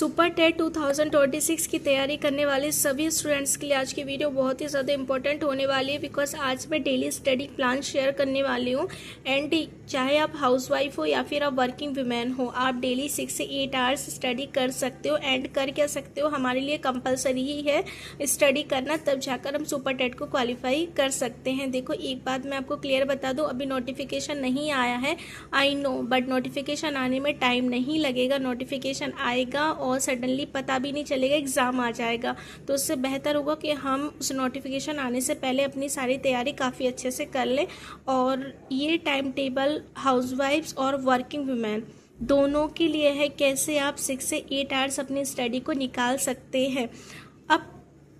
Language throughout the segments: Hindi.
सुपर टेट 2026 की तैयारी करने वाले सभी स्टूडेंट्स के लिए आज की वीडियो बहुत ही ज़्यादा इंपॉर्टेंट होने वाली है, बिकॉज आज मैं डेली स्टडी प्लान शेयर करने वाली हूँ। एंड चाहे आप हाउसवाइफ हो या फिर आप वर्किंग वुमेन हो, आप डेली 6 से 8 आवर्स स्टडी कर सकते हो। एंड कर क्या सकते हो, हमारे लिए कंपलसरी ही है स्टडी करना, तब जाकर हम सुपर टेट को क्वालिफाई कर सकते हैं। देखो, एक बात मैं आपको क्लियर बता दूँ, अभी नोटिफिकेशन नहीं आया है, आई नो, बट नोटिफिकेशन आने में टाइम नहीं लगेगा। नोटिफिकेशन आएगा और सडनली पता भी नहीं चलेगा, एग्ज़ाम आ जाएगा। तो उससे बेहतर होगा कि हम उस नोटिफिकेशन आने से पहले अपनी सारी तैयारी काफ़ी अच्छे से कर लें। और ये टाइम टेबल हाउसवाइफ्स और वर्किंग वुमेन दोनों के लिए है, कैसे आप 6 से 8 आवर्स अपनी स्टडी को निकाल सकते हैं। अब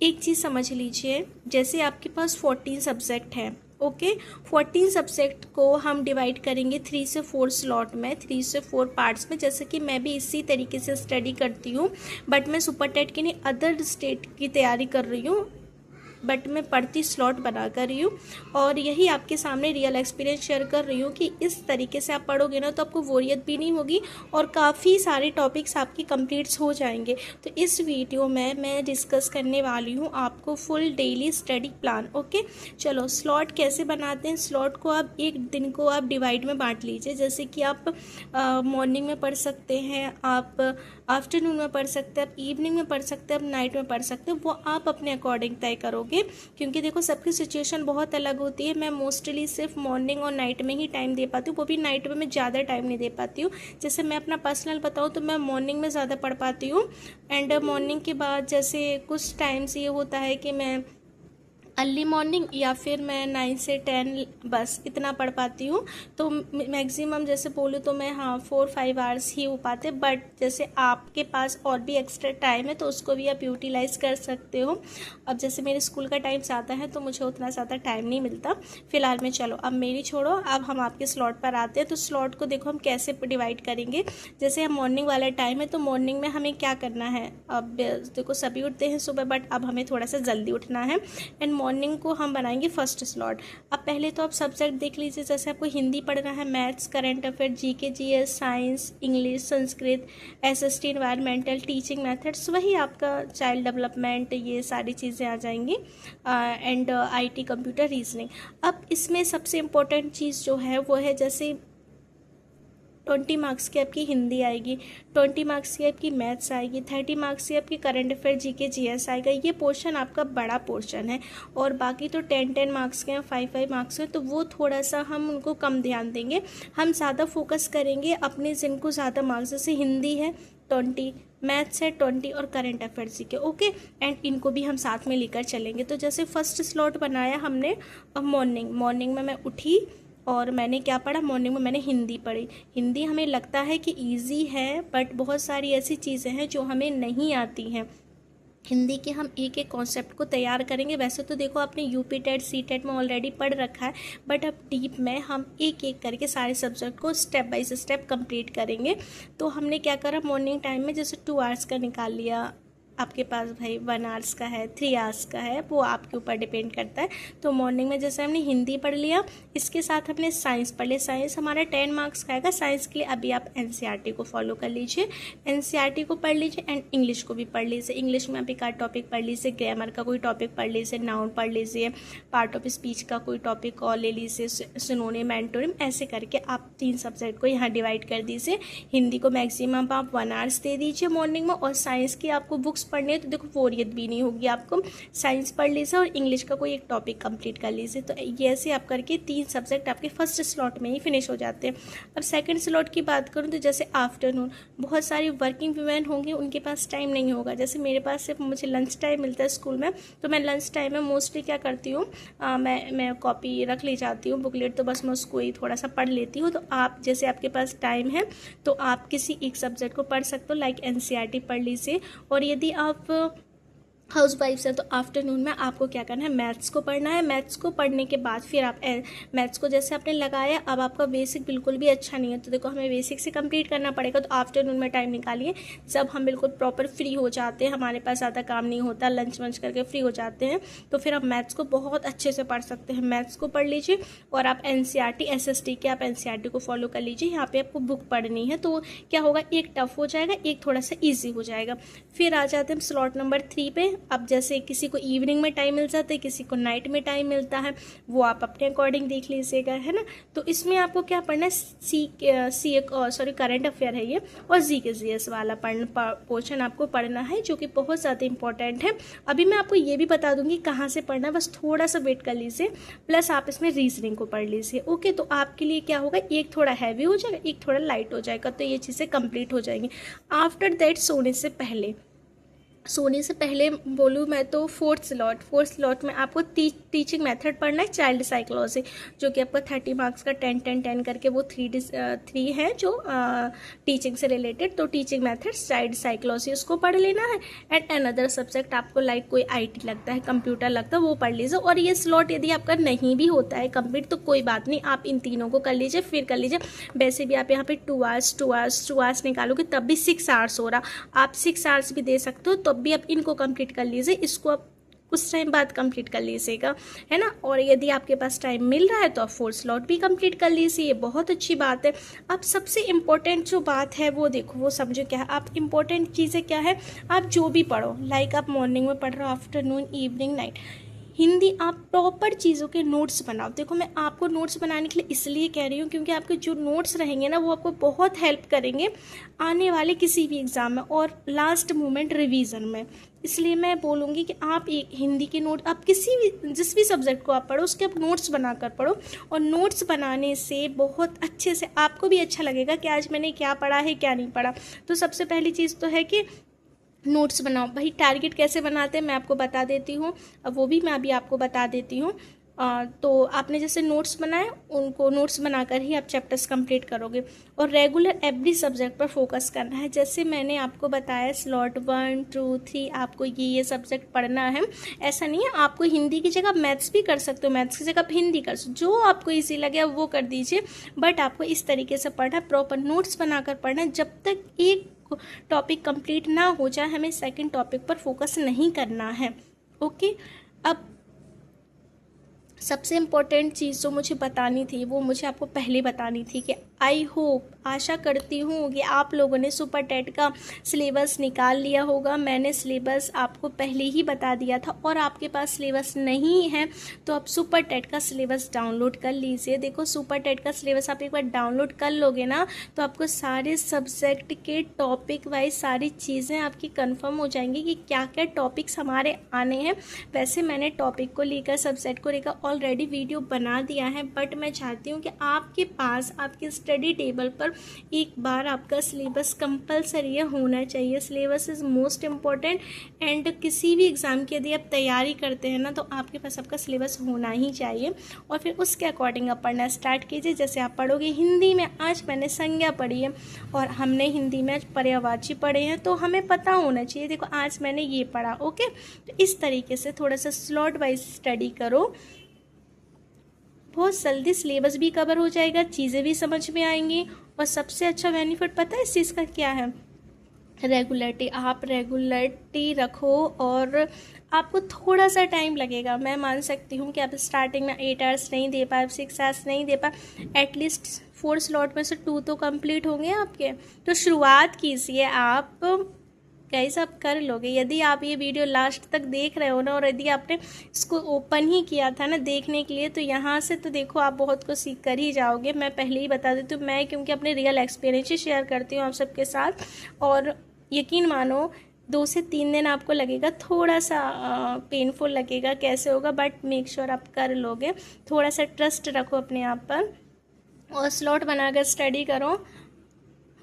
एक चीज़ समझ लीजिए, जैसे आपके पास 14 सब्जेक्ट हैं, ओके, 14 सब्जेक्ट को हम डिवाइड करेंगे 3 से 4 स्लॉट में, 3 से 4 पार्ट्स में। जैसे कि मैं भी इसी तरीके से स्टडी करती हूँ, बट मैं सुपर टेट की नहीं, अदर स्टेट की तैयारी कर रही हूँ, बट मैं पढ़ती स्लॉट बना कर रही हूँ। और यही आपके सामने रियल एक्सपीरियंस शेयर कर रही हूँ कि इस तरीके से आप पढ़ोगे ना तो आपको बोरियत भी नहीं होगी और काफ़ी सारे टॉपिक्स आपकी कंप्लीट्स हो जाएंगे। तो इस वीडियो में मैं डिस्कस करने वाली हूँ आपको full daily study plan. Okay, चलो स्लॉट कैसे बनाते हैं। स्लॉट को आप एक दिन को आप डिवाइड में बांट लीजिए। जैसे कि आप मॉर्निंग में पढ़ सकते हैं, आप आफ्टरनून में पढ़ सकते हैं, आप इवनिंग में पढ़ सकते हैं, आप नाइट में पढ़ सकते हैं, वो आप अपने अकॉर्डिंग तय करोगे। क्योंकि देखो, सबकी सिचुएशन बहुत अलग होती है। मैं मोस्टली सिर्फ मॉर्निंग और नाइट में ही टाइम दे पाती हूँ, वो भी नाइट में मैं ज़्यादा टाइम नहीं दे पाती हूँ। जैसे मैं अपना पर्सनल बताऊँ तो मैं मॉर्निंग में ज़्यादा पढ़ पाती हूँ। एंड मॉर्निंग के बाद जैसे कुछ टाइम से ये होता है कि मैं अर्ली मॉर्निंग या फिर मैं 9 से 10 बस इतना पढ़ पाती हूँ। तो मैक्सिमम जैसे बोलूँ तो मैं 4-5 आवर्स ही हो पाते। बट जैसे आपके पास और भी एक्स्ट्रा टाइम है तो उसको भी आप यूटिलाइज़ कर सकते हो। अब जैसे मेरे स्कूल का टाइम ज़्यादा है तो मुझे उतना ज़्यादा टाइम नहीं मिलता फिलहाल में। चलो अब मेरी छोड़ो, अब हम आपके स्लॉट पर आते हैं। तो स्लॉट को देखो हम कैसे डिवाइड करेंगे। जैसे हम मॉर्निंग वाला टाइम है तो मॉर्निंग में हमें क्या करना है। अब देखो, सभी उठते हैं सुबह, बट अब हमें थोड़ा सा जल्दी उठना है। एंड मॉर्निंग को हम बनाएंगे फर्स्ट स्लॉट। अब पहले तो आप सब्जेक्ट देख लीजिए। जैसे आपको हिंदी पढ़ना है, maths, current affair, GK, GS, science, English, Sanskrit, SST, environmental, teaching methods, वही आपका चाइल्ड डेवलपमेंट, ये सारी चीज़ें आ जाएंगी। And IT, computer, reasoning. अब इसमें सबसे इम्पोर्टेंट चीज़ जो है वो है, जैसे 20 मार्क्स की आपकी हिंदी आएगी, 20 मार्क्स की आपकी मैथ्स आएगी, 30 मार्क्स की आपकी करंट अफेयर, जीके, जीएस आएगा। ये पोर्शन आपका बड़ा पोर्शन है। और बाकी तो 10-10 मार्क्स के हैं, 5-5 मार्क्स के हैं, तो वो थोड़ा सा हम उनको कम ध्यान देंगे। हम ज़्यादा फोकस करेंगे अपने जिनको ज़्यादा मार्क्स, जैसे हिंदी है 20, मैथ्स है 20 और करंट अफेयर्स जी के, ओके। एंड इनको भी हम साथ में लेकर चलेंगे। तो जैसे फर्स्ट स्लॉट बनाया हमने मॉर्निंग में मैं उठी और मैंने क्या पढ़ा, मॉर्निंग में मैंने हिंदी पढ़ी। हिंदी हमें लगता है कि इजी है, बट बहुत सारी ऐसी चीज़ें हैं जो हमें नहीं आती हैं। हिंदी के हम एक एक कॉन्सेप्ट को तैयार करेंगे। वैसे तो देखो, आपने यूपी टेट, सी टेट में ऑलरेडी पढ़ रखा है, बट अब डीप में हम एक एक करके सारे सब्जेक्ट को स्टेप बाय स्टेप कंप्लीट करेंगे। तो हमने क्या करा, मॉर्निंग टाइम में जैसे 2 आवर्स का निकाल लिया। आपके पास भाई 1 आवर्स का है, 3 आवर्स का है, वो आपके ऊपर डिपेंड करता है। तो मॉर्निंग में जैसे हमने हिंदी पढ़ लिया, इसके साथ हमने साइंस पढ़ लिया। साइंस हमारा 10 मार्क्स का आएगा। साइंस के लिए अभी आप एनसीईआरटी को फॉलो कर लीजिए, एनसीईआरटी को पढ़ लीजिए। एंड इंग्लिश को भी पढ़ लीजिए। इंग्लिश में अभी का टॉपिक पढ़ लीजिए, ग्रामर का कोई टॉपिक पढ़ लीजिए, नाउन पढ़ लीजिए, पार्ट ऑफ स्पीच का कोई टॉपिक और ले लीजिए, सिनोनिम, एंटोनिम, ऐसे करके आप 3 सब्जेक्ट को यहाँ डिवाइड कर दीजिए। हिंदी को मैक्सिमम आप 1 आवर्स दे दीजिए मॉर्निंग में। और साइंस की आपको बुक्स पढ़नी है तो देखो, बोरियत भी नहीं होगी आपको। साइंस पढ़ लीजिए और इंग्लिश का कोई एक टॉपिक कंप्लीट कर लीजिए। तो ये ऐसे आप करके 3 सब्जेक्ट आपके फर्स्ट स्लॉट में ही फिनिश हो जाते हैं। अब सेकंड स्लॉट की बात करूँ तो जैसे आफ्टरनून, बहुत सारी वर्किंग वुमेन होंगी, उनके पास टाइम नहीं होगा। जैसे मेरे पास सिर्फ मुझे लंच टाइम मिलता है स्कूल में, तो मैं लंच टाइम में मोस्टली क्या करती हूँ, मैं कॉपी रख ले जाती हूँ, बुकलेट, तो बस मैं उसको ही थोड़ा सा पढ़ लेती हूँ। तो आप जैसे आपके पास टाइम है तो आप किसी एक सब्जेक्ट को पढ़ सकते हो, लाइक एनसीईआरटी पढ़ लीजिए। और यदि आप हाउस वाइफ है तो आफ्टरनून में आपको क्या करना है, मैथ्स को पढ़ना है। मैथ्स को पढ़ने के बाद फिर आप मैथ्स को जैसे आपने लगाया, अब आपका बेसिक बिल्कुल भी अच्छा नहीं है तो देखो हमें बेसिक से कंप्लीट करना पड़ेगा। तो आफ्टरनून में टाइम निकालिए जब हम बिल्कुल प्रॉपर फ्री हो जाते हैं, हमारे पास ज़्यादा काम नहीं होता, लंच वंच करके फ्री हो जाते हैं, तो फिर आप मैथ्स को बहुत अच्छे से पढ़ सकते हैं। मैथ्स को पढ़ लीजिए और आप NCERT SST के आप NCERT को फॉलो कर लीजिए। यहाँ पे आपको बुक पढ़नी है तो क्या होगा, एक टफ हो जाएगा, एक थोड़ा सा ईजी हो जाएगा। फिर आ जाते हैं स्लॉट नंबर 3 पे। अब जैसे किसी को इवनिंग में टाइम मिल जाता है, किसी को नाइट में टाइम मिलता है, वो आप अपने अकॉर्डिंग देख लीजिएगा, है ना। तो इसमें आपको क्या पढ़ना है, करंट अफेयर है ये, और GS वाला पोर्शन आपको पढ़ना है जो कि बहुत ज़्यादा इंपॉर्टेंट है। अभी मैं आपको ये भी बता दूंगी कहाँ से पढ़ना है, बस थोड़ा सा वेट कर लीजिए। प्लस आप इसमें रीजनिंग को पढ़ लीजिए। ओके, तो आपके लिए क्या होगा, एक थोड़ा हैवी हो जाएगा, एक थोड़ा लाइट हो जाएगा, तो ये चीज़ें कंप्लीट हो जाएंगी। आफ्टर दैट सोने से पहले बोलूँ मैं तो फोर्थ स्लॉट में आपको टीचिंग मेथड पढ़ना है, चाइल्ड साइकोलॉजी, जो कि आपका 30 मार्क्स का 10 करके वो 3 है जो टीचिंग से रिलेटेड। तो टीचिंग मेथड, चाइल्ड साइकोलॉजी, उसको पढ़ लेना है। एंड अनदर सब्जेक्ट आपको लाइक कोई IT लगता है, कंप्यूटर लगता है, वो पढ़ लीजिए। और ये स्लॉट यदि आपका नहीं भी होता है कंप्लीट तो कोई बात नहीं, आप इन तीनों को कर लीजिए, फिर कर लीजिए। वैसे भी आप यहाँ पे 2 आवर्स निकालोगे तब भी 6 आवर्स हो रहा, आप 6 आवर्स भी दे सकते हो, तब भी आप इनको कंप्लीट कर लीजिए। इसको आप कुछ टाइम बाद कंप्लीट कर लीजिएगा, है ना। और यदि आपके पास टाइम मिल रहा है तो आप 4 स्लॉट भी कंप्लीट कर लीजिए, ये बहुत अच्छी बात है। अब सबसे इम्पोर्टेंट जो बात है वो देखो, वो समझो क्या है। आप इम्पोर्टेंट चीज़ें क्या है, आप जो भी पढ़ो, लाइक आप मॉर्निंग में पढ़ रहे हो, आफ्टरनून, इवनिंग, नाइट, हिंदी आप प्रॉपर चीज़ों के नोट्स बनाओ। देखो मैं आपको नोट्स बनाने के लिए इसलिए कह रही हूँ क्योंकि आपके जो नोट्स रहेंगे ना वो आपको बहुत हेल्प करेंगे आने वाले किसी भी एग्ज़ाम में और लास्ट मोमेंट रिवीजन में। इसलिए मैं बोलूँगी कि आप एक हिंदी के नोट, आप जिस भी सब्जेक्ट को आप पढ़ो उसके आप नोट्स बनाकर पढ़ो। और नोट्स बनाने से बहुत अच्छे से आपको भी अच्छा लगेगा कि आज मैंने क्या पढ़ा है क्या नहीं पढ़ा। तो सबसे पहली चीज़ तो है कि नोट्स बनाओ। भाई टारगेट कैसे बनाते हैं मैं आपको बता देती हूँ, अब वो भी मैं अभी आपको बता देती हूँ। तो आपने जैसे नोट्स बनाए, उनको नोट्स बनाकर ही आप चैप्टर्स कंप्लीट करोगे। और रेगुलर एवरी सब्जेक्ट पर फोकस करना है। जैसे मैंने आपको बताया स्लॉट 1, 2, 3 आपको ये सब्जेक्ट पढ़ना है। ऐसा नहीं है, आपको हिंदी की जगह मैथ्स भी कर सकते हो, मैथ्स की जगह आप हिंदी कर सकते हो, जो आपको ईजी लगे वो कर दीजिए। बट आपको इस तरीके से पढ़ना है, प्रॉपर नोट्स बनाकर पढ़ना है। जब तक एक टॉपिक कंप्लीट ना हो जाए हमें सेकंड टॉपिक पर फोकस नहीं करना है। ओके, अब सबसे इम्पोर्टेंट चीज़ जो मुझे बतानी थी वो मुझे आपको पहले बतानी थी कि आई होप, आशा करती हूँ कि आप लोगों ने सुपर टेट का सिलेबस निकाल लिया होगा। मैंने सिलेबस आपको पहले ही बता दिया था। और आपके पास सिलेबस नहीं है तो आप सुपर टेट का सिलेबस डाउनलोड कर लीजिए। देखो सुपर टेट का सिलेबस आप एक बार डाउनलोड कर लोगे ना तो आपको सारे सब्जेक्ट के टॉपिक वाइज सारी चीज़ें आपकी कंफर्म हो जाएंगी कि क्या क्या टॉपिक्स हमारे आने हैं। वैसे मैंने टॉपिक को लेकर, सब्जेक्ट को लेकर ऑलरेडी वीडियो बना दिया है, बट मैं चाहती हूँ कि आपके पास आपके स्टडी टेबल पर एक बार आपका सिलेबस कंपलसरी होना चाहिए। Syllabus is most important. And किसी भी एग्ज़ाम की यदि आप तैयारी करते हैं ना तो आपके पास आपका सिलेबस होना ही चाहिए और फिर उसके अकॉर्डिंग आप पढ़ना स्टार्ट कीजिए। जैसे आप पढ़ोगे हिंदी में, आज मैंने संज्ञा पढ़ी है और हमने हिंदी में आज पर्यायवाची पढ़े हैं तो हमें पता होना चाहिए देखो आज मैंने ये पढ़ा। ओके, तो इस तरीके से थोड़ा सा स्लॉट वाइज स्टडी करो, बहुत जल्दी सिलेबस भी कवर हो जाएगा, चीज़ें भी समझ में आएंगी। और सबसे अच्छा बेनिफिट पता है इस चीज़ का क्या है, रेगुलरिटी। आप रेगुलरिटी रखो और आपको थोड़ा सा टाइम लगेगा। मैं मान सकती हूँ कि आप स्टार्टिंग में 8 आवर्स नहीं दे पाए, 6 आवर्स नहीं दे पाए, एटलीस्ट 4 स्लॉट में से 2 तो कंप्लीट होंगे आपके। तो शुरुआत कीजिए आप, गाइस आप कर लोगे। यदि आप ये वीडियो लास्ट तक देख रहे हो ना और यदि आपने इसको ओपन ही किया था ना देखने के लिए तो यहाँ से तो देखो आप बहुत कुछ सीख कर ही जाओगे। मैं पहले ही बता देती हूँ, मैं क्योंकि अपने रियल एक्सपीरियंस ही शेयर करती हूँ आप सबके साथ। और यकीन मानो 2 से 3 दिन आपको लगेगा, थोड़ा सा पेनफुल लगेगा कैसे होगा, बट मेक श्योर आप कर लोगे। थोड़ा सा ट्रस्ट रखो अपने आप पर और स्लॉट बनाकर स्टडी करो।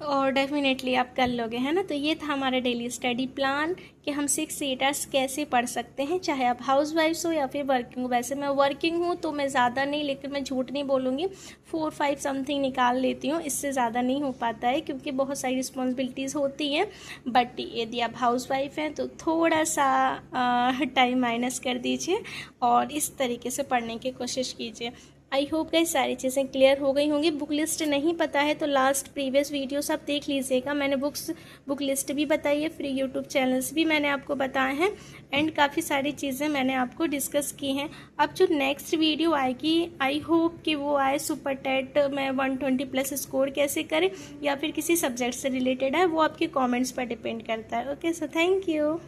और डेफिनेटली आप कर लोगे, है ना। तो ये था हमारा डेली स्टडी प्लान कि हम 6 ईयर्स कैसे पढ़ सकते हैं, चाहे आप हाउस वाइफ्स हो या फिर वर्किंग हो। वैसे मैं वर्किंग हूँ तो मैं ज़्यादा नहीं, लेकिन मैं झूठ नहीं बोलूँगी, 4-5 समथिंग निकाल लेती हूँ, इससे ज़्यादा नहीं हो पाता है क्योंकि बहुत सारी रिस्पॉन्सिबिलिटीज़ होती हैं। बट यदि आप हाउस वाइफ हैं तो थोड़ा सा टाइम माइनस कर दीजिए और इस तरीके से पढ़ने की कोशिश कीजिए। आई होप गाइस सारी चीज़ें क्लियर हो गई होंगी। बुक लिस्ट नहीं पता है तो लास्ट प्रीवियस वीडियोस आप देख लीजिएगा, मैंने बुक लिस्ट भी बताई है, फ्री यूट्यूब चैनल्स भी मैंने आपको बताए हैं एंड काफ़ी सारी चीज़ें मैंने आपको डिस्कस की हैं। अब जो नेक्स्ट वीडियो आएगी आई होप कि वो आए सुपर टेट में 120+ स्कोर कैसे करें या फिर किसी सब्जेक्ट से रिलेटेड है, वो आपके कॉमेंट्स पर डिपेंड करता है। Okay, so thank you.